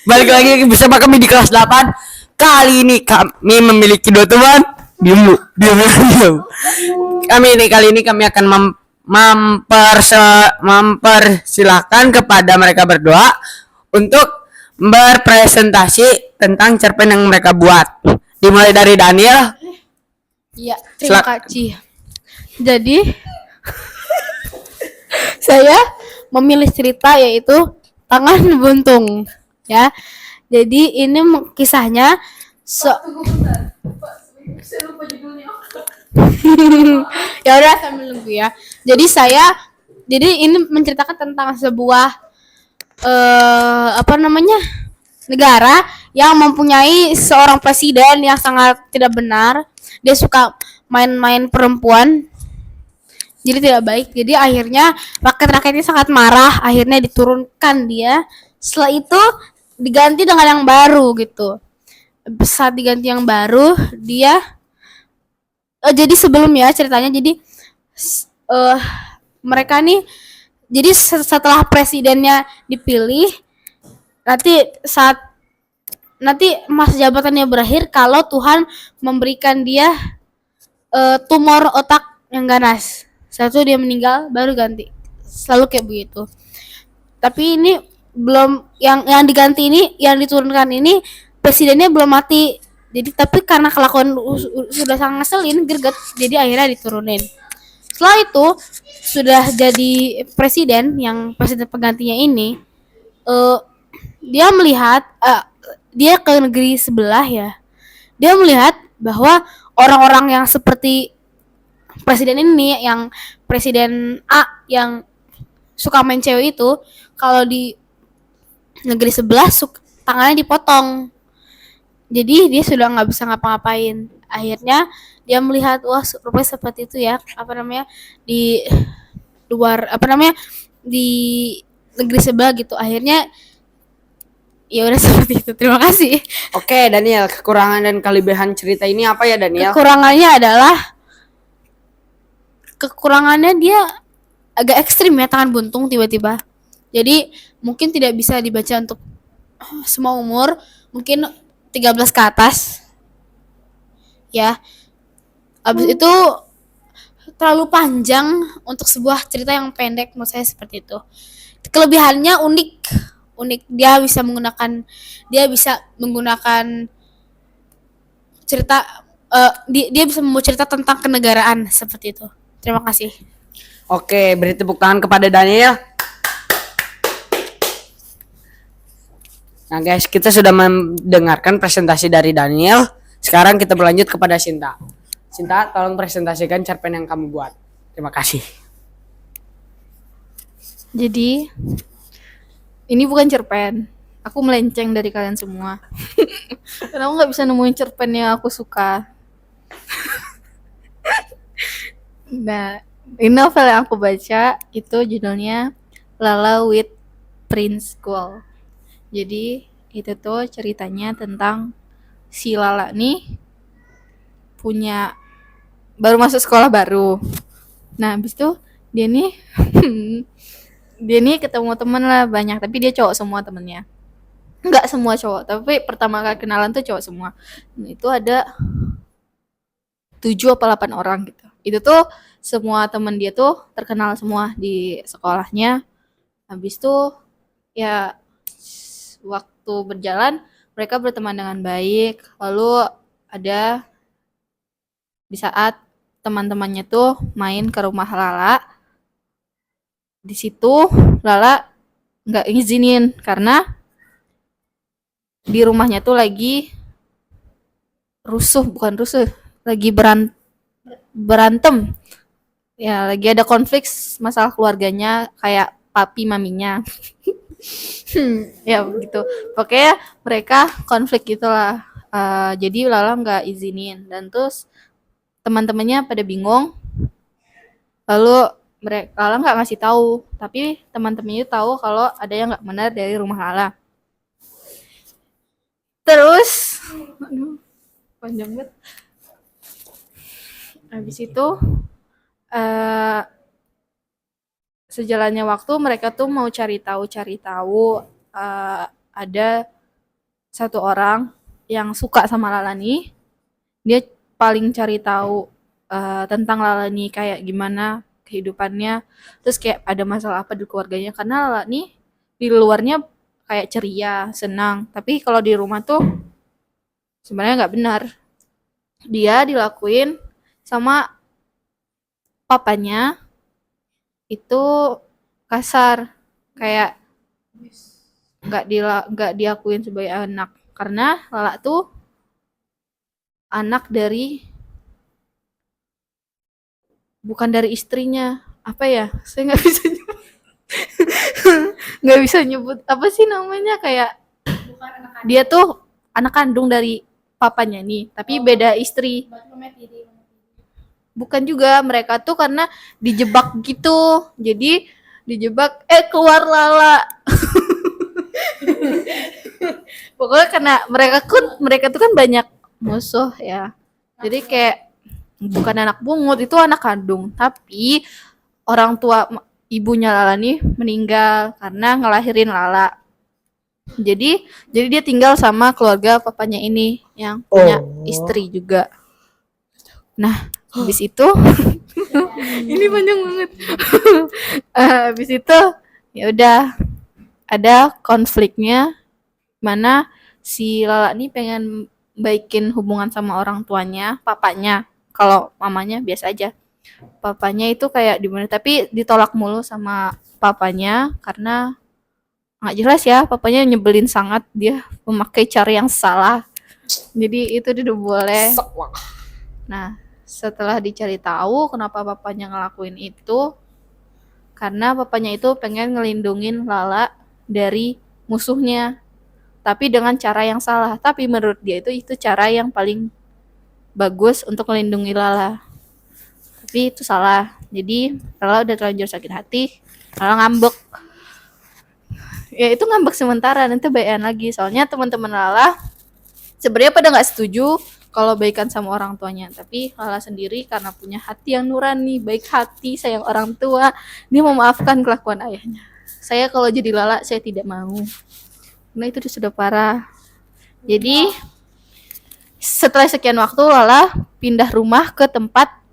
Balik lagi bersama kami di kelas 8. Kali ini kami memiliki dua teman. Diam. Kali ini kami akan mempersilahkan kepada mereka berdua untuk berpresentasi tentang cerpen yang mereka buat. Dimulai dari Daniel. Iya, terima kasih. Jadi saya memilih cerita yaitu Tangan Buntung, ya. Jadi ini kisahnya ya udah sambil nunggu ya. Jadi ini menceritakan tentang sebuah negara yang mempunyai seorang presiden yang sangat tidak benar. Dia suka main-main perempuan, jadi tidak baik. Jadi akhirnya rakyat-rakyatnya sangat marah, akhirnya diturunkan dia. Setelah itu diganti dengan yang baru gitu. Saat diganti yang baru, dia jadi sebelumnya ceritanya, jadi mereka nih, jadi setelah presidennya dipilih, nanti masa jabatannya berakhir kalau Tuhan memberikan dia tumor otak yang ganas. Satu dia meninggal baru ganti. Selalu kayak begitu. Tapi ini belum yang diganti ini, yang diturunkan ini presidennya belum mati. Jadi tapi karena kelakuan sudah sangat ngeselin, greget, jadi akhirnya diturunin. Setelah itu sudah jadi presiden, yang presiden penggantinya ini dia melihat dia ke negeri sebelah ya. Dia melihat bahwa orang-orang yang seperti presiden ini, yang presiden A yang suka main cewek itu, kalau di negeri sebelah tangannya dipotong. Jadi dia sudah nggak bisa ngapa-ngapain. Akhirnya dia melihat, wah rupanya seperti itu ya, di luar di negeri sebelah gitu. Akhirnya ya udah seperti itu. Terima kasih. Oke, Daniel, kekurangan dan kelebihan cerita ini apa ya, Daniel? Kekurangannya dia agak ekstrim ya, tangan buntung tiba-tiba. Jadi mungkin tidak bisa dibaca untuk semua umur, mungkin 13 ke atas. Ya. Habis itu terlalu panjang untuk sebuah cerita yang pendek, menurut saya seperti itu. Kelebihannya unik. Dia bisa menggunakan cerita dia bisa membuat cerita tentang kenegaraan seperti itu. Terima kasih. Oke, beri tepuk tangan kepada Daniel. Nah guys, kita sudah mendengarkan presentasi dari Daniel. Sekarang kita berlanjut kepada Sinta. Sinta, tolong presentasikan cerpen yang kamu buat. Terima kasih. Jadi ini bukan cerpen. Aku melenceng dari kalian semua. Karena aku nggak bisa nemuin cerpen yang aku suka. Nah, ini novel yang aku baca itu judulnya Lala with Prince Gold. Jadi itu tuh ceritanya tentang si Lala nih baru masuk sekolah baru. Nah, habis itu dia nih ketemu temen lah banyak, tapi dia cowok semua temennya. Enggak semua cowok, tapi pertama kali kenalan tuh cowok semua. Nah, itu ada 7 apa 8 orang gitu. Itu tuh semua temen dia tuh terkenal semua di sekolahnya. Habis itu ya waktu berjalan mereka berteman dengan baik. Lalu ada di saat teman-temannya tuh main ke rumah Lala. Di situ Lala nggak izinin karena di rumahnya tuh lagi lagi berantem. Ya, lagi ada konflik masalah keluarganya, kayak papi maminya. Ya begitu. Pokoknya mereka konflik gitulah. Jadi Lala nggak izinin, dan terus teman-temannya pada bingung. Lalu Lala nggak ngasih tahu, tapi teman-temannya tahu kalau ada yang nggak benar dari rumah Lala. Terus, panjang banget. Habis itu sejalannya waktu mereka tuh mau cari tahu ada satu orang yang suka sama Lala nih, dia paling cari tahu tentang Lala nih kayak gimana kehidupannya, terus kayak ada masalah apa di keluarganya, karena Lala nih di luarnya kayak ceria, senang, tapi kalau di rumah tuh sebenarnya nggak benar. Dia dilakuin sama papanya itu kasar, kayak nggak diakuin sebagai anak, karena Lala tuh anak dari bukan dari istrinya, apa ya, saya nggak bisa nyebut. Nggak bisa nyebut apa sih namanya, kayak dia tuh anak kandung dari papanya nih, tapi beda istri. Bukan juga, mereka tuh karena dijebak gitu, jadi dijebak keluar Lala. Pokoknya karena mereka tuh kan banyak musuh ya, jadi kayak bukan anak bungut, itu anak kandung, tapi orang tua ibunya Lala nih meninggal karena ngelahirin Lala. Jadi dia tinggal sama keluarga papanya ini yang punya istri juga. Nah, habis itu ini panjang banget. Habis itu ya udah ada konfliknya, mana si Lala nih pengen baikin hubungan sama orang tuanya, papanya. Kalau mamanya biasa aja. Papanya itu kayak dimana, tapi ditolak mulu sama papanya karena nggak jelas ya, papanya nyebelin sangat, dia memakai cara yang salah. Jadi itu dia udah boleh. Nah, setelah dicari tahu kenapa papanya ngelakuin itu, karena papanya itu pengen ngelindungin Lala dari musuhnya, tapi dengan cara yang salah. Tapi menurut dia itu cara yang paling bagus untuk melindungi Lala. Tapi itu salah. Jadi Lala udah terlanjur sakit hati, Lala ngambek. Ya itu ngambek sementara, nanti baikan lagi. Soalnya teman-teman Lala sebenarnya pada nggak setuju kalau baikan sama orang tuanya, tapi Lala sendiri karena punya hati yang nurani, baik hati, sayang orang tua, dia memaafkan kelakuan ayahnya. Saya kalau jadi Lala, saya tidak mau. Nah itu sudah parah. Jadi setelah sekian waktu Lala pindah rumah ke tempat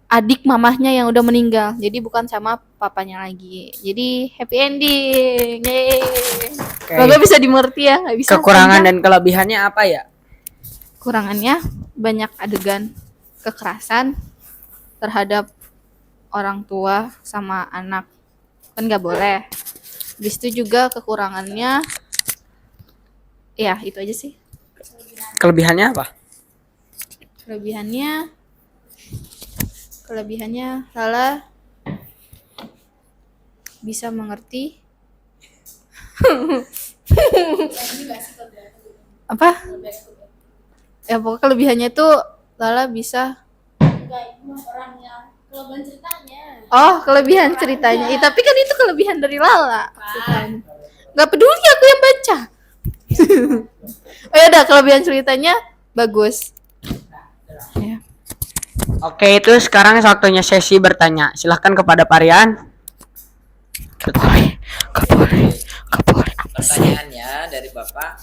adik mamahnya yang udah meninggal. Jadi bukan sama papanya lagi. Jadi happy ending. Yeay. Semoga bisa dimengerti ya, nggak bisa. Kekurangan dan kelebihannya apa ya? Kurangannya banyak adegan kekerasan terhadap orang tua sama anak, kan nggak boleh. Habis itu juga kekurangannya, ya itu aja sih. Kelebihannya apa? Kelebihannya Lala bisa mengerti apa ya, pokoknya kelebihannya itu Lala bisa kelebihan ceritanya. Tapi kan itu kelebihan dari Lala, nggak peduli aku yang baca. Udah, kelebihan ceritanya bagus ya. Oke, itu sekarang waktunya sesi bertanya. Silahkan kepada Parian. Kapolri. Pertanyaannya dari Bapak,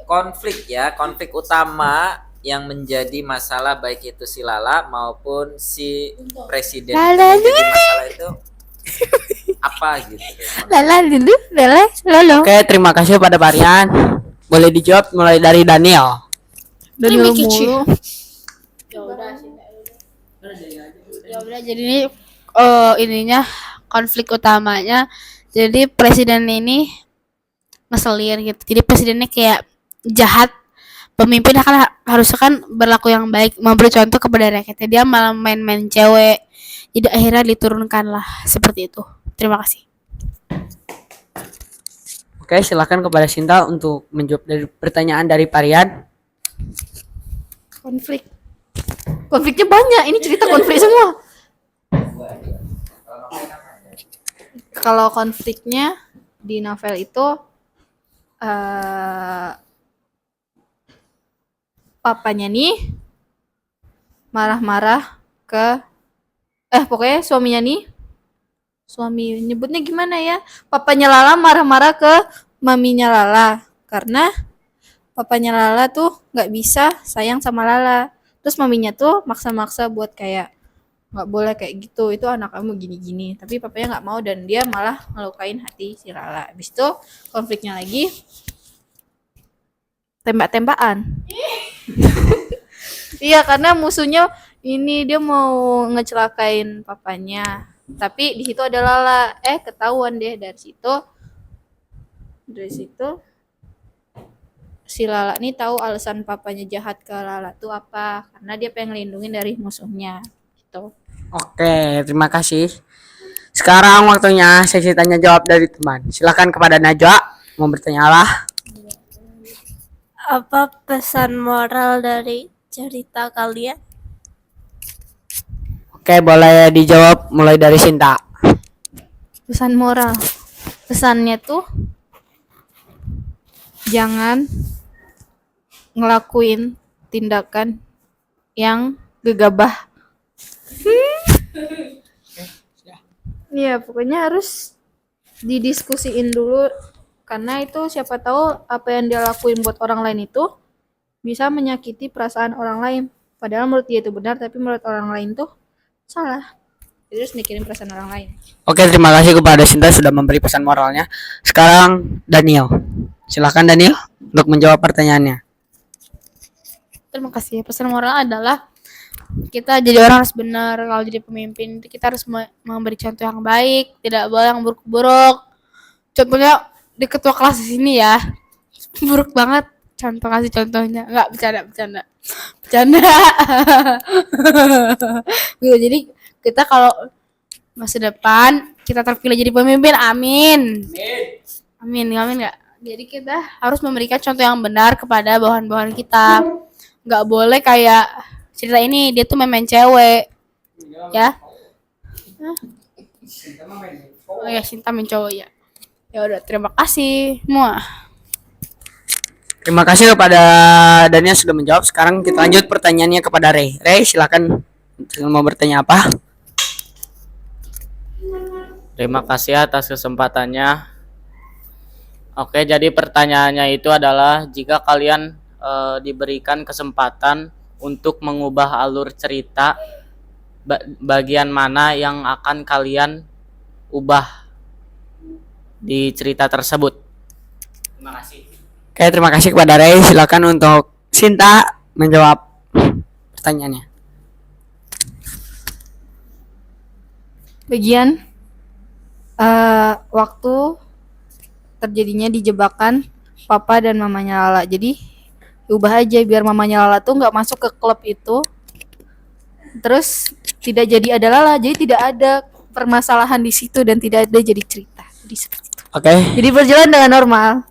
konflik utama yang menjadi masalah baik itu si Lala maupun si presiden yang menjadi masalah itu apa gitu? Lala. Oke, terima kasih pada Parian. Boleh dijawab mulai dari Daniel. Daniel mulu. Ya udah, jadi ini ininya konflik utamanya. Jadi presiden ini ngeselin gitu. Jadi presidennya kayak jahat. Pemimpin harusnya kan berlaku yang baik, memberi contoh kepada rakyatnya. Dia malah main-main cewek. Jadi akhirnya diturunkan lah seperti itu. Terima kasih. Oke, silakan kepada Sinta untuk menjawab dari pertanyaan dari Parian. Konfliknya banyak. Ini cerita konflik semua. Kalau konfliknya di novel itu papanya nih marah-marah ke pokoknya suaminya nih, suami nyebutnya gimana ya, papanya Lala marah-marah ke maminya Lala karena papanya Lala tuh nggak bisa sayang sama Lala. Terus maminya tuh maksa-maksa buat kayak nggak boleh kayak gitu, itu anak kamu gini-gini. Tapi papanya nggak mau dan dia malah ngelukain hati si Lala. Habis itu konfliknya lagi tembak-tembakan. Iya, karena musuhnya ini dia mau ngecelakain papanya. Tapi di situ ada Lala. Ketahuan deh dari situ. Dari situ si Lala nih tahu alasan papanya jahat ke Lala tuh apa? Karena dia pengen ngelindungin dari musuhnya. Gitu. Oke, terima kasih. Sekarang waktunya sesi tanya jawab dari teman. Silakan kepada Najwa, mau bertanya lah. Apa pesan moral dari cerita kalian? Oke, boleh dijawab mulai dari Sinta. Pesan moral. Pesannya tuh jangan ngelakuin tindakan yang gegabah. Iya, pokoknya harus didiskusiin dulu karena itu siapa tahu apa yang dia lakuin buat orang lain itu bisa menyakiti perasaan orang lain. Padahal menurut dia itu benar, tapi menurut orang lain tuh salah. Jadi harus mikirin perasaan orang lain. Oke, terima kasih kepada Sinta sudah memberi pesan moralnya. Sekarang Daniel. Silakan Daniel untuk menjawab pertanyaannya. Terima kasih. Pesan moral adalah kita jadi orang harus benar. Kalau jadi pemimpin kita harus memberi contoh yang baik, tidak boleh yang buruk-buruk. Contohnya di ketua kelas di sini ya, buruk banget. Kasih contohnya. Enggak, bercanda. Gitu. Jadi kita kalau masa depan kita terpilih jadi pemimpin, amin nggak. Jadi kita harus memberikan contoh yang benar kepada bawahan-bawahan kita. Nggak boleh kayak cerita ini dia tuh main cewek ya. Oh ya, Sinta main cowok ya. Ya udah, terima kasih semua. Terima kasih kepada Daniel sudah menjawab. Sekarang kita lanjut pertanyaannya kepada Ray. Ray, silakan mau bertanya apa? Terima kasih atas kesempatannya. Oke, jadi pertanyaannya itu adalah jika kalian diberikan kesempatan untuk mengubah alur cerita, bagian mana yang akan kalian ubah di cerita tersebut? Terima kasih. Oke, terima kasih kepada Ray. Silakan untuk Sinta menjawab pertanyaannya. Bagian waktu terjadinya di jebakan papa dan mamanya Lala. Jadi ubah aja biar mamanya Lala tuh nggak masuk ke klub itu. Terus tidak jadi ada Lala, jadi tidak ada permasalahan di situ dan tidak ada jadi cerita. Jadi seperti itu. Oke. Jadi berjalan dengan normal.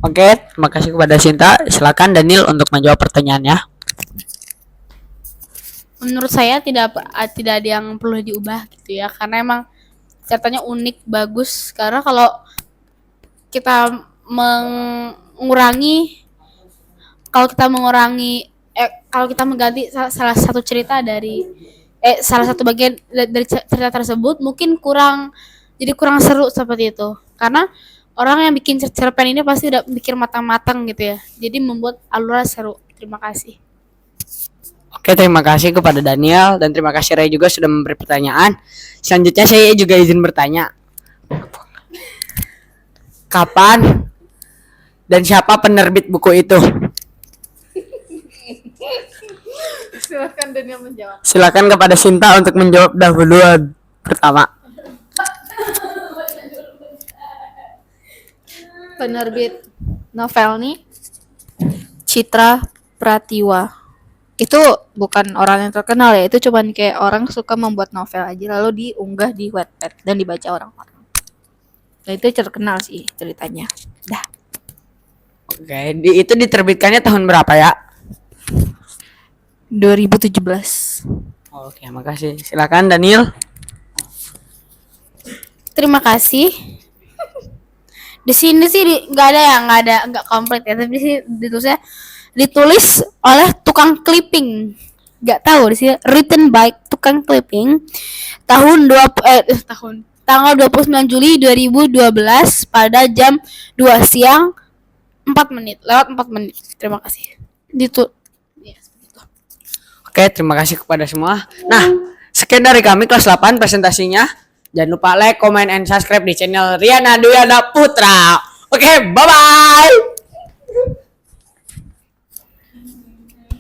Oke, terima kasih kepada Sinta. Silakan Daniel untuk menjawab pertanyaannya. Menurut saya tidak ada yang perlu diubah gitu ya, karena emang ceritanya unik, bagus. Karena kalau kita mengurangi kalau kita mengganti salah satu cerita dari salah satu bagian dari cerita tersebut, mungkin kurang seru seperti itu. Karena orang yang bikin cerpen ini pasti udah mikir matang-matang gitu ya, jadi membuat alurnya seru. Terima kasih. Oke, terima kasih kepada Daniel dan terima kasih Ray juga sudah memberi pertanyaan. Selanjutnya saya juga izin bertanya. Kapan dan siapa penerbit buku itu? Silakan Daniel menjawab. Silakan kepada Sinta untuk menjawab dahuluan. Pertama. Penerbit novel nih Citra Pratiwa. Itu bukan orang yang terkenal ya, itu cuman kayak orang suka membuat novel aja lalu diunggah di Wattpad dan dibaca orang-orang. Nah, itu terkenal sih ceritanya. Dah. Oke, itu diterbitkannya tahun berapa ya? 2017. Oke, makasih. Silakan Daniel. Terima kasih. Di sini sih nggak komplit ya, tapi sih ditulis oleh tukang clipping. Nggak tahu di sini written by tukang clipping tanggal 29 Juli 2012 pada jam 2 siang 4 menit. Lewat 4 menit. Terima kasih. Oke, terima kasih kepada semua. Nah, sekian dari kami kelas 8 presentasinya. Jangan lupa like, comment, and subscribe di channel Riana Duyana Putra. Oke, bye-bye.